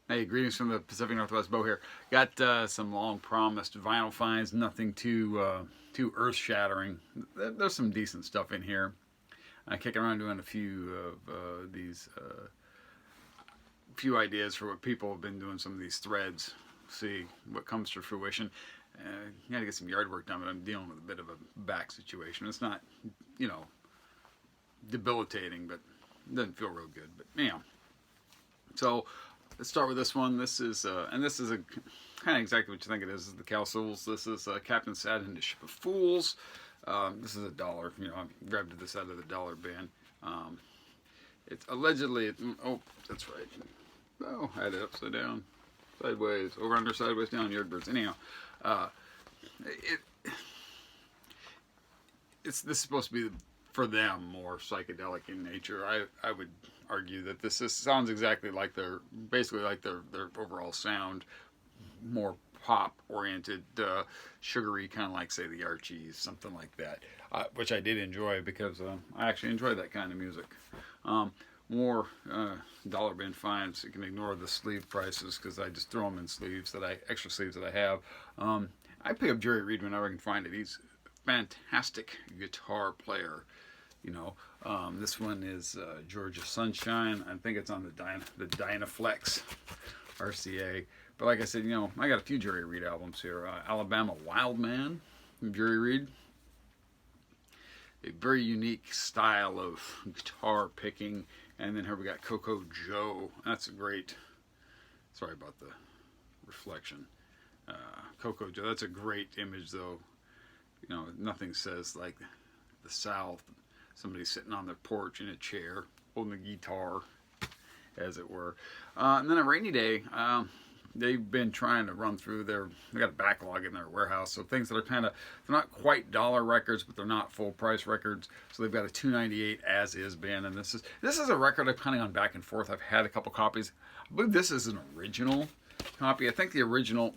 Hey, greetings from the Pacific Northwest. Bo here. Got some long-promised vinyl finds. Nothing too earth-shattering. There's some decent stuff in here. I kick around doing a few of these few ideas for what people have been doing. Some of these threads. See what comes to fruition. You got to get some yard work done, but I'm dealing with a bit of a back situation. It's not, you know, debilitating, but it doesn't feel real good. But anyhow, so let's start with this one. This is and this is a kind of exactly what you think it is. This is the Cal Souls. This is Captain Sad and the Ship of Fools. This is $1. You know, I grabbed this out of the dollar bin. It's allegedly. Oh, that's right. Oh, I had it upside down, sideways, over, under, sideways, down. Yardbirds. Anyhow, it this is supposed to be for them more psychedelic in nature. I would argue that sounds exactly like basically like their overall sound, more pop oriented, sugary, kind of like say the Archies, something like that, which I did enjoy because I actually enjoy that kind of music. More dollar bin finds. You can ignore the sleeve prices because I just throw them in sleeves extra sleeves that I have. I pick up Jerry Reed whenever I can find it. He's a fantastic guitar player. You know, this one is Georgia Sunshine. I think it's on the Dynaflex RCA. But like I said, you know, I got a few Jerry Reed albums here. Alabama Wildman from Jerry Reed. A very unique style of guitar picking. And then here we got Coco Joe. That's a great, sorry about the reflection. Coco Joe, that's a great image though. You know, nothing says like the South. Somebody sitting on their porch in a chair, holding a guitar, as it were. And then a rainy day, they've been trying to run through they got a backlog in their warehouse. So things that are they're not quite dollar records, but they're not full price records. So they've got a 298 as is bin. And this is a record I'm kind of gone back and forth. I've had a couple copies. I believe this is an original copy. I think the original,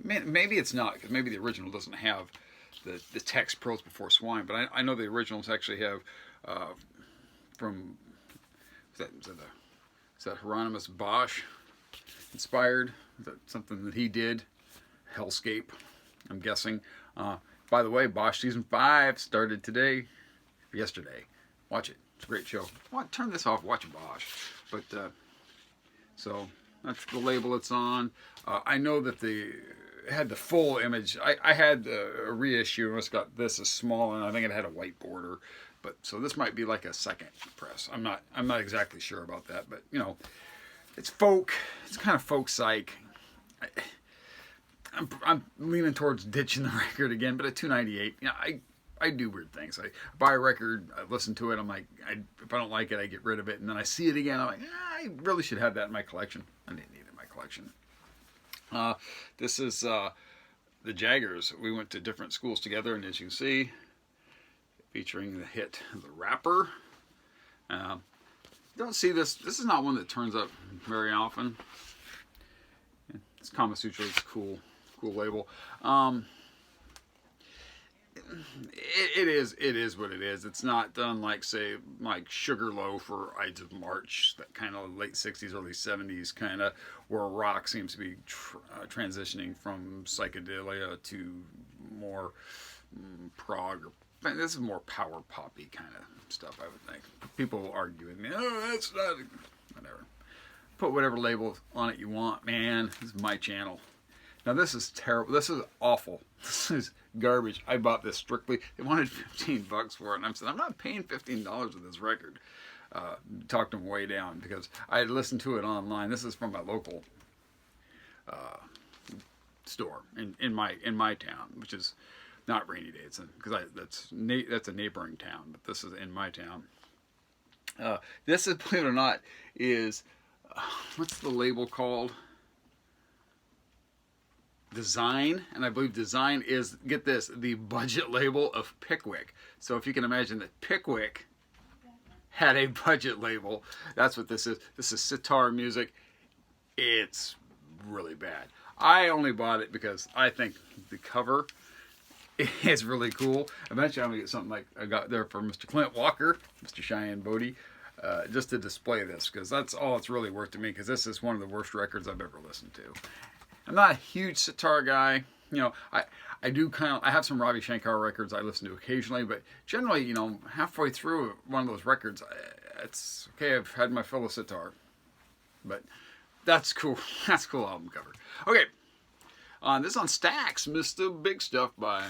maybe it's not, because maybe the original doesn't have the text Pearls Before Swine, but I know the originals actually have from is that Hieronymus Bosch inspired? Is that something that he did? Hellscape, I'm guessing. By the way, Bosch season 5 started yesterday. Watch it. It's a great show. Turn this off. Watch Bosch. But so that's the label it's on. I know that had the full image. I had a reissue. It's got this is small, and I think it had a white border. But so this might be like a second press. I'm not exactly sure about that. But you know, it's folk. It's kind of folk psych. I'm leaning towards ditching the record again. But at 298, you know, I do weird things. I buy a record, I listen to it. I'm like, if I don't like it, I get rid of it, and then I see it again. I'm like, I really should have that in my collection. I didn't need it in my collection. This is the Jaggers. We went to different schools together, and as you can see, featuring the hit The Rapper. Don't see this. This is not one that turns up very often. It's Kama Sutra. It's cool label. It is what it is. It's not done like say like Sugarloaf or Ides of March, that kind of late 60s, early 70s kind of, where rock seems to be transitioning from psychedelia to more prog. This is more power poppy kind of stuff, I would think. People will argue with me, oh, that's not, whatever. Put whatever label on it you want, man. This is my channel. Now this is terrible. This is awful. This is garbage. I bought this strictly. They wanted $15 for it, and I said, I'm not paying $15 for this record. Talked them way down because I had listened to it online. This is from my local store in my town, which is not Rainy Day. It's because that's a neighboring town, but this is in my town. This is, believe it or not, is what's the label called? Design, and I believe Design is, get this, the budget label of Pickwick. So if you can imagine that Pickwick had a budget label, that's what this is. This is sitar music. It's really bad. I only bought it because I think the cover is really cool. Eventually I'm gonna get something like I got there for Mr. Clint Walker, Mr. Cheyenne Bodie. just to display this, because that's all it's really worth to me, because this is one of the worst records I've ever listened to. I'm not a huge sitar guy. You know, I do I have some Ravi Shankar records I listen to occasionally, but generally, you know, halfway through one of those records, it's okay, I've had my fill of sitar. But that's cool. That's a cool album cover. Okay, this is on Stax, Mr. Big Stuff by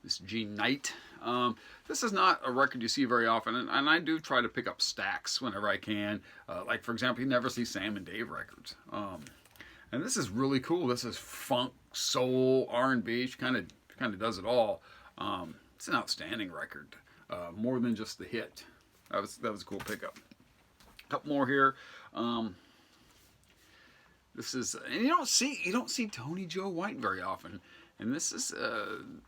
Miss Jean Knight. This is not a record you see very often, and I do try to pick up Stax whenever I can. Like, for example, you never see Sam and Dave records. And this is really cool. This is funk, soul, R&B. She kind of does it all. It's an outstanding record. More than just the hit. That was a cool pickup. A couple more here. This is, and you don't see Tony Joe White very often. And this is from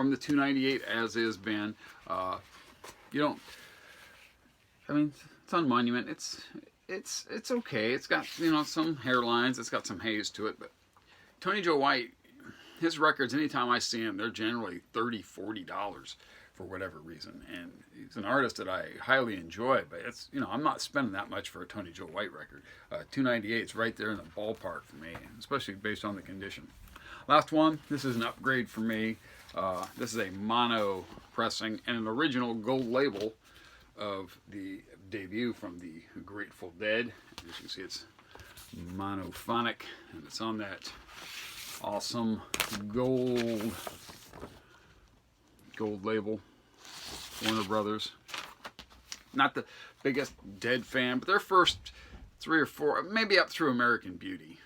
the 298 As Is band. You don't. I mean, it's on Monument. It's okay. It's got, you know, some hairlines. It's got some haze to it. But Tony Joe White, his records, anytime I see him, they're generally $30, $40 for whatever reason. And he's an artist that I highly enjoy. But it's, you know, I'm not spending that much for a Tony Joe White record. 298 is right there in the ballpark for me, especially based on the condition. Last one. This is an upgrade for me. This is a mono pressing and an original gold label of the debut from the Grateful Dead. As you can see, it's monophonic, and it's on that awesome gold label. Warner Brothers. Not the biggest Dead fan, but their first 3 or 4, maybe up through American Beauty.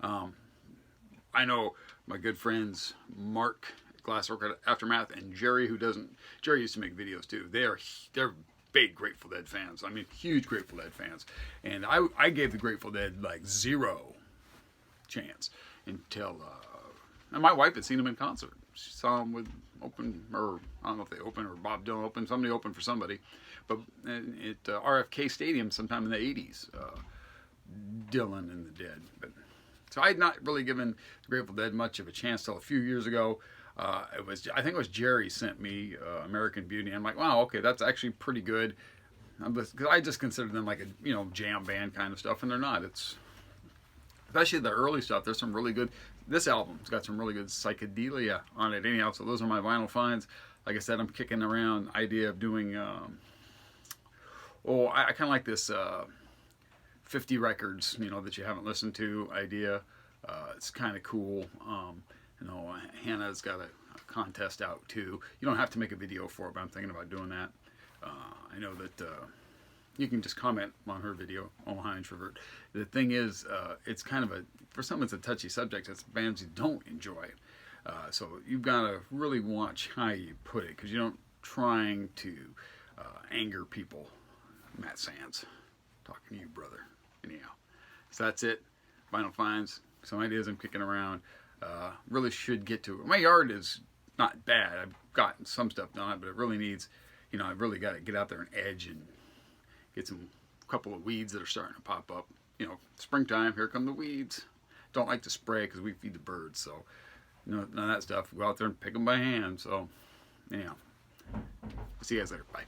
I know my good friends Mark, Glasswork Aftermath, and Jerry, Jerry used to make videos too. They're big Grateful Dead fans. I mean, huge Grateful Dead fans. And I gave the Grateful Dead like 0 chance until and my wife had seen them in concert. She saw them with I don't know if they opened or Bob Dylan opened. Somebody opened for somebody, but at RFK Stadium sometime in the 80s. Dylan and the Dead. But so I had not really given the Grateful Dead much of a chance till a few years ago. I think it was Jerry sent me American Beauty. I'm like, wow, okay, that's actually pretty good. Because I just consider them like a, you know, jam band kind of stuff, and they're not. It's especially the early stuff. There's some really good. This album's got some really good psychedelia on it. Anyhow, so those are my vinyl finds. Like I said, I'm kicking around idea of doing. I kind of like this 50 records, you know, that you haven't listened to idea. It's kind of cool. You know, Hannah's got a contest out too. You don't have to make a video for it, but I'm thinking about doing that. I know that you can just comment on her video, Omaha Introvert. The thing is, it's kind of for some it's a touchy subject. It's bands you don't enjoy. So you've got to really watch how you put it, because you don't trying to anger people. Matt Sands, talking to you, brother. Anyhow, so that's it. Vinyl finds, some ideas I'm kicking around. Really should get to it. My yard is not bad. I've gotten some stuff done, but it really needs, you know, I've really got to get out there and edge and get some couple of weeds that are starting to pop up. You know, springtime, here come the weeds. Don't like to spray because we feed the birds, so you know, none of that stuff. Go out there and pick them by hand. So, anyhow, see you guys later. Bye.